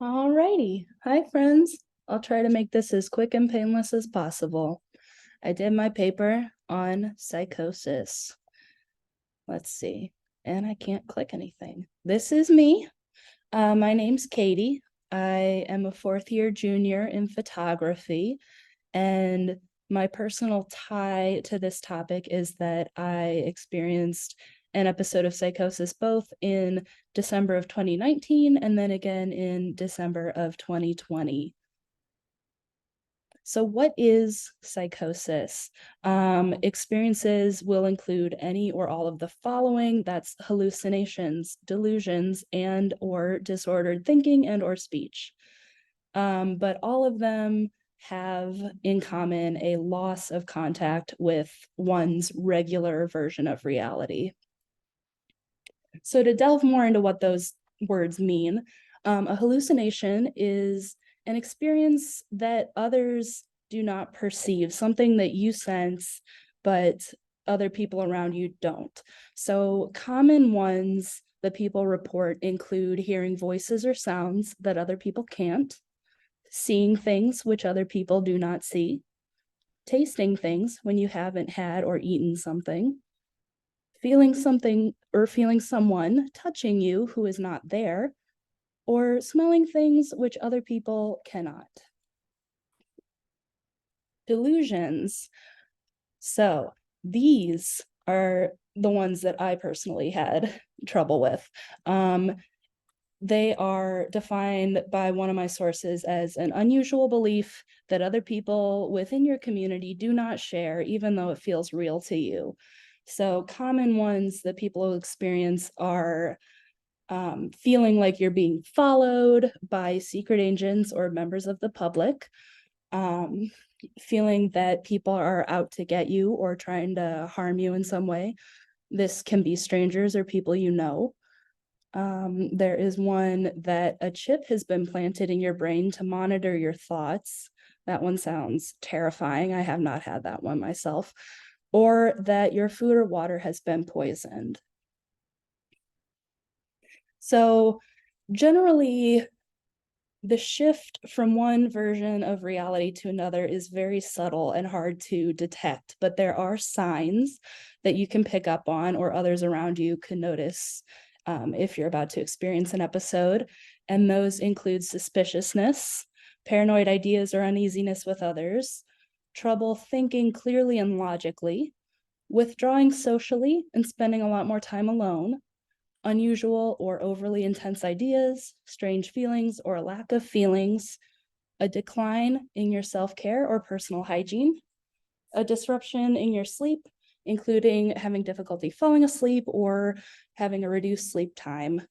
Alrighty. Hi, friends. I'll try to make this as quick and painless as possible. I did my paper on psychosis. Let's see. And I can't click anything. This is me. My name's Katie. I am a fourth year junior in photography, and my personal tie to this topic is that I experienced an episode of psychosis both in December of 2019 and then again in December of 2020. So, what is psychosis? Experiences will include any or all of the following. That's hallucinations, delusions, and or disordered thinking and or speech. But all of them have in common a loss of contact with one's regular version of reality. So to delve more into what those words mean, a hallucination is an experience that others do not perceive, something that you sense, but other people around you don't. So common ones that people report include hearing voices or sounds that other people can't, seeing things which other people do not see, tasting things when you haven't had or eaten something, feeling something or feeling someone touching you who is not there, or smelling things which other people cannot. Delusions. So these are the ones that I personally had trouble with. They are defined by one of my sources as an unusual belief that other people within your community do not share, even though it feels real to you. So common ones that people will experience are feeling like you're being followed by secret agents or members of the public, feeling that people are out to get you or trying to harm you in some way. This can be strangers or people you know. There is one that a chip has been planted in your brain to monitor your thoughts. That one sounds terrifying. I have not had that one myself. Or that your food or water has been poisoned. So generally, the shift from one version of reality to another is very subtle and hard to detect, but there are signs that you can pick up on or others around you can notice if you're about to experience an episode. And those include suspiciousness, paranoid ideas or uneasiness with others, trouble thinking clearly and logically, withdrawing socially and spending a lot more time alone, unusual or overly intense ideas, strange feelings or a lack of feelings, a decline in your self-care or personal hygiene, a disruption in your sleep, including having difficulty falling asleep or having a reduced sleep time.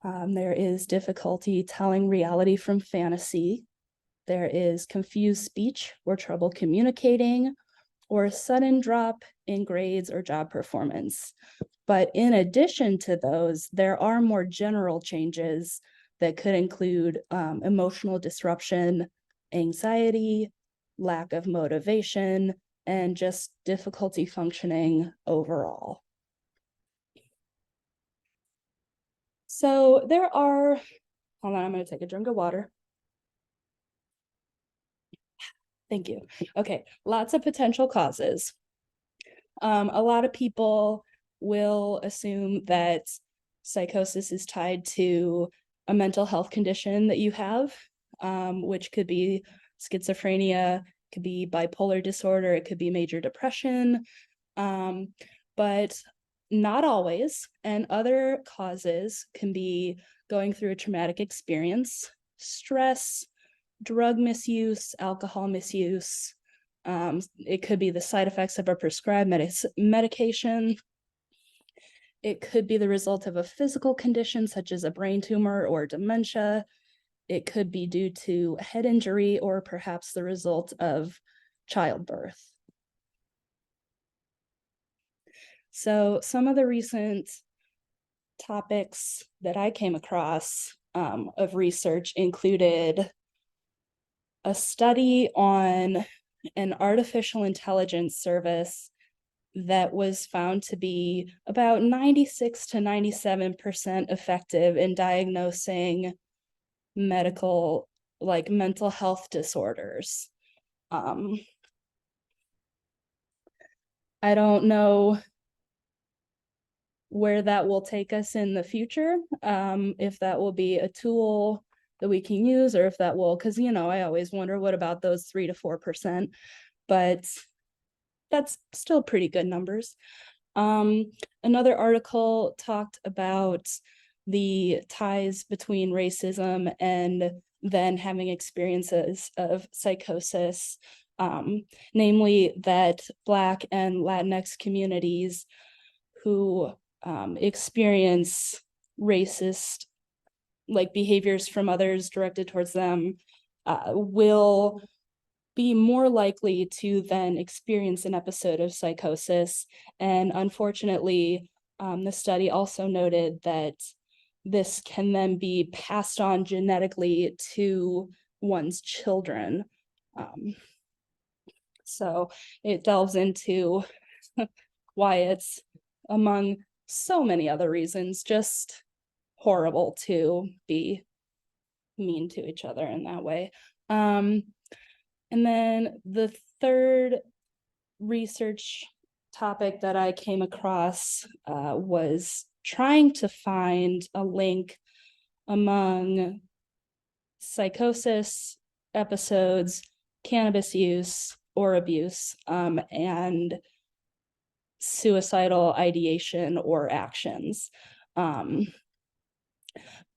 There is difficulty telling reality from fantasy. There is confused speech or trouble communicating, or a sudden drop in grades or job performance. But in addition to those, there are more general changes that could include emotional disruption, anxiety, lack of motivation, and just difficulty functioning overall. So there are, hold on, I'm going to take a drink of water. Thank you. Okay, lots of potential causes. A lot of people will assume that psychosis is tied to a mental health condition that you have, which could be schizophrenia, could be bipolar disorder, it could be major depression, but not always. And other causes can be going through a traumatic experience, stress, drug misuse, alcohol misuse. It could be the side effects of a prescribed medication. It could be the result of a physical condition such as a brain tumor or dementia. It could be due to head injury or perhaps the result of childbirth. So some of the recent topics that I came across of research included a study on an artificial intelligence service that was found to be about 96 to 97% effective in diagnosing medical, like mental health disorders. I don't know where that will take us in the future, if that will be a tool that we can use, or if that will, because I always wonder, what about those 3 to 4%? But that's still pretty good numbers. Another article talked about the ties between racism and then having experiences of psychosis, namely that Black and Latinx communities who experience racist behaviors from others directed towards them will be more likely to then experience an episode of psychosis. And unfortunately, the study also noted that this can then be passed on genetically to one's children. So it delves into why it's, among so many other reasons, just horrible to be mean to each other in that way. And then the third research topic that I came across was trying to find a link among psychosis episodes, cannabis use or abuse, and suicidal ideation or actions.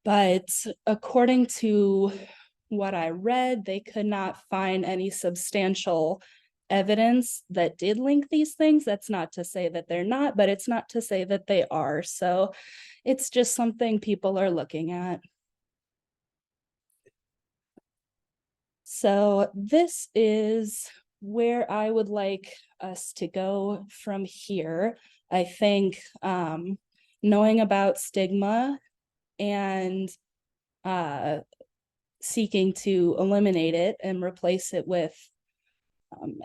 But according to what I read, they could not find any substantial evidence that did link these things. That's not to say that they're not, but it's not to say that they are. So it's just something people are looking at. So this is where I would like us to go from here. I think knowing about stigma and seeking to eliminate it and replace it with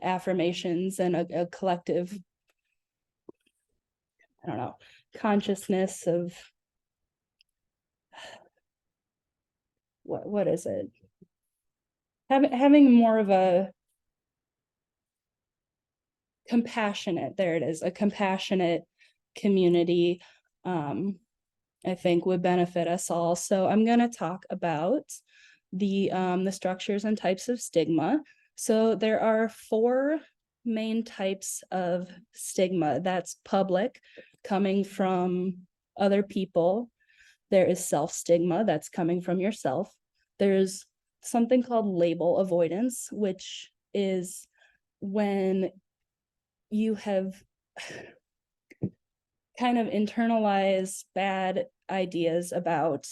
affirmations and a collective, I don't know, consciousness of what is it? Having more of a compassionate, there it is, a compassionate community, I think would benefit us all. So I'm going to talk about the structures and types of stigma. So there are 4 main types of stigma. That's public, coming from other people. There is self-stigma, that's coming from yourself. There's something called label avoidance, which is when you have kind of internalized bad ideas about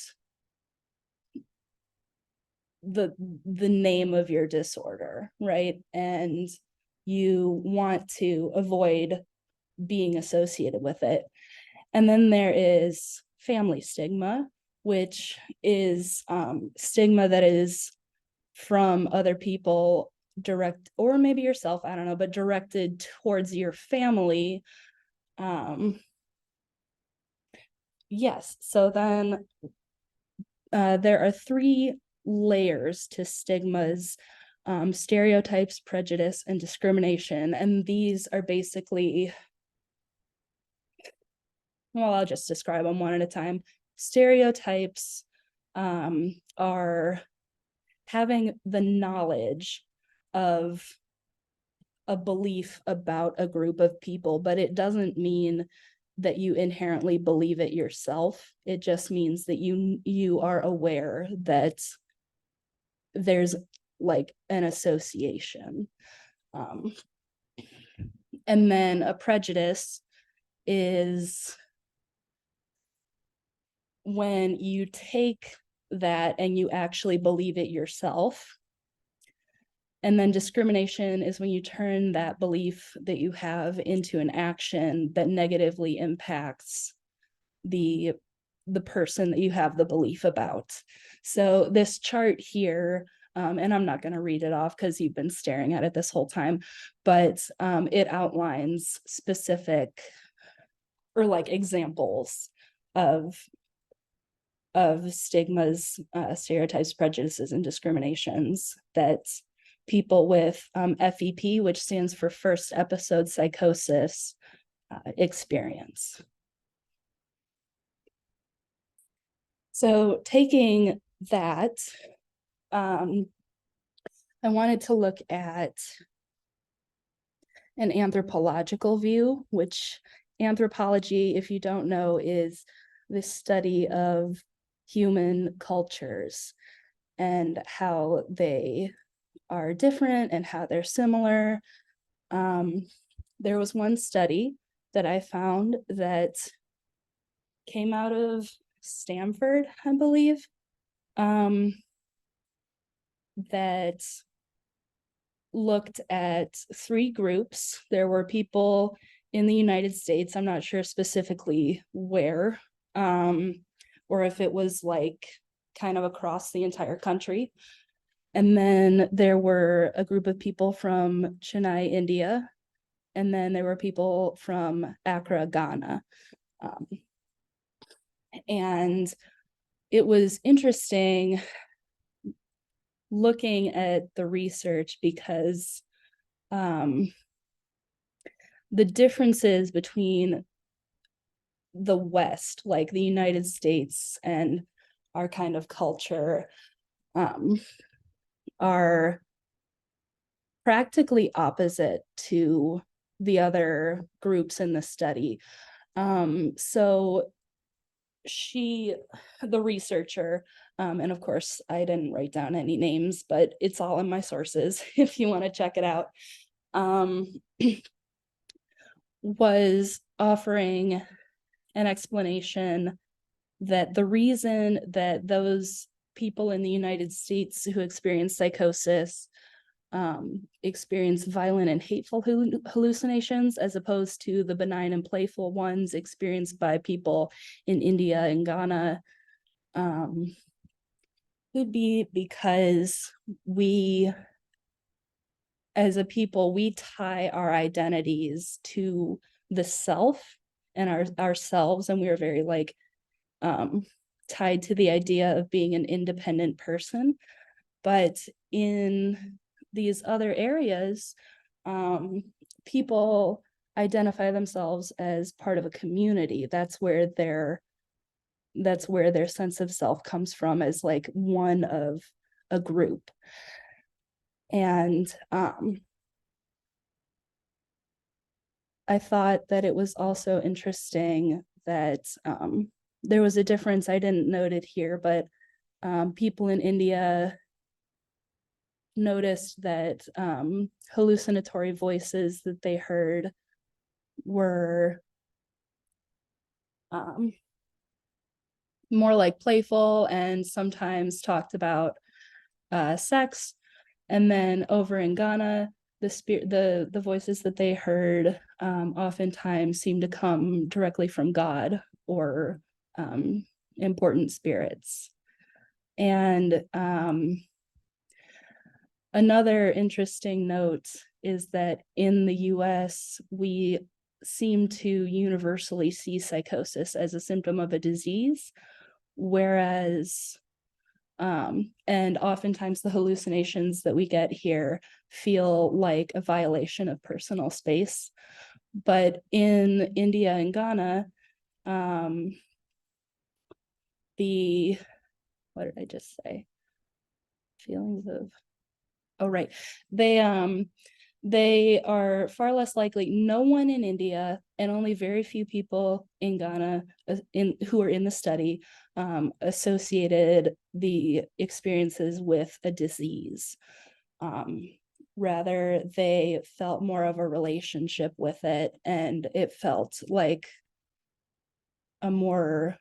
the name of your disorder, right? And you want to avoid being associated with it. And then there is family stigma, which is stigma that is from other people, direct, or maybe yourself, I don't know, but directed towards your family. Yes, so then there are 3 layers to stigmas: stereotypes, prejudice, and discrimination. And these are basically, well, I'll just describe them one at a time. Stereotypes are having the knowledge of a belief about a group of people, but it doesn't mean that you inherently believe it yourself. It just means that you are aware that there's an association. And then a prejudice is when you take that and you actually believe it yourself. And then discrimination is when you turn that belief that you have into an action that negatively impacts the person that you have the belief about. So this chart here, and I'm not going to read it off because you've been staring at it this whole time, but it outlines specific or examples of of stigmas, stereotypes, prejudices, and discriminations that people with FEP, which stands for first episode psychosis, experience. So taking that, I wanted to look at an anthropological view, which anthropology, if you don't know, is the study of human cultures and how they are different and how they're similar. There was one study that I found that came out of Stanford, I believe, that looked at 3 groups. There were people in the United States, I'm not sure specifically where, or if it was like kind of across the entire country. And then there were a group of people from Chennai, India, and then there were people from Accra, Ghana. And it was interesting looking at the research because the differences between the West, like the United States, and our kind of culture are practically opposite to the other groups in the study. So the researcher, and of course I didn't write down any names, but it's all in my sources if you want to check it out, was offering an explanation that the reason that those people in the United States who experience psychosis experience violent and hateful hallucinations as opposed to the benign and playful ones experienced by people in India and Ghana would be because we, as a people, we tie our identities to the self and ourselves, and we are very like tied to the idea of being an independent person. But in these other areas, people identify themselves as part of a community. That's where their sense of self comes from, as like one of a group. And I thought that it was also interesting that there was a difference, I didn't note it here, but people in India noticed that hallucinatory voices that they heard were more like playful and sometimes talked about sex. And then over in Ghana, the voices that they heard oftentimes seemed to come directly from God or important spirits. And another interesting note is that in the US, we seem to universally see psychosis as a symptom of a disease, whereas and oftentimes the hallucinations that we get here feel like a violation of personal space. But in India and Ghana, what did I just say? Feelings of, oh, right. They are far less likely. No one in India and only very few people in Ghana who are in the study associated the experiences with a disease. Rather, they felt more of a relationship with it, and it felt like a more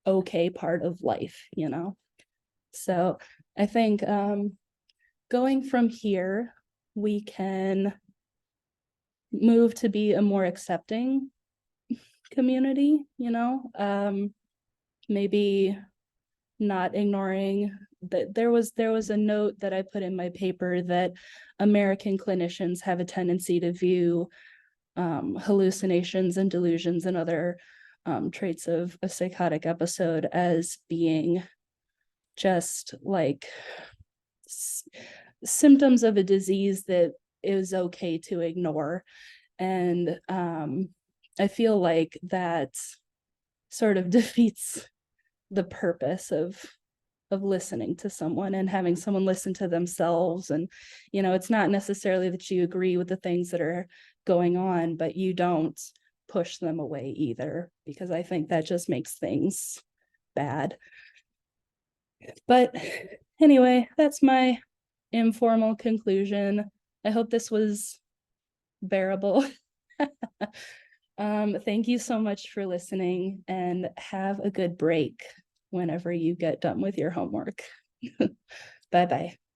okay part of life, you know? So I think going from here, we can move to be a more accepting community, you know, maybe not ignoring that there was a note that I put in my paper that American clinicians have a tendency to view hallucinations and delusions and other traits of a psychotic episode as being just like symptoms of a disease that is okay to ignore. And I feel like that sort of defeats the purpose of listening to someone and having someone listen to themselves. And it's not necessarily that you agree with the things that are going on, but you don't push them away either, because I think that just makes things bad. But anyway, that's my informal conclusion. I hope this was bearable. Thank you so much for listening, and have a good break whenever you get done with your homework. Bye-bye.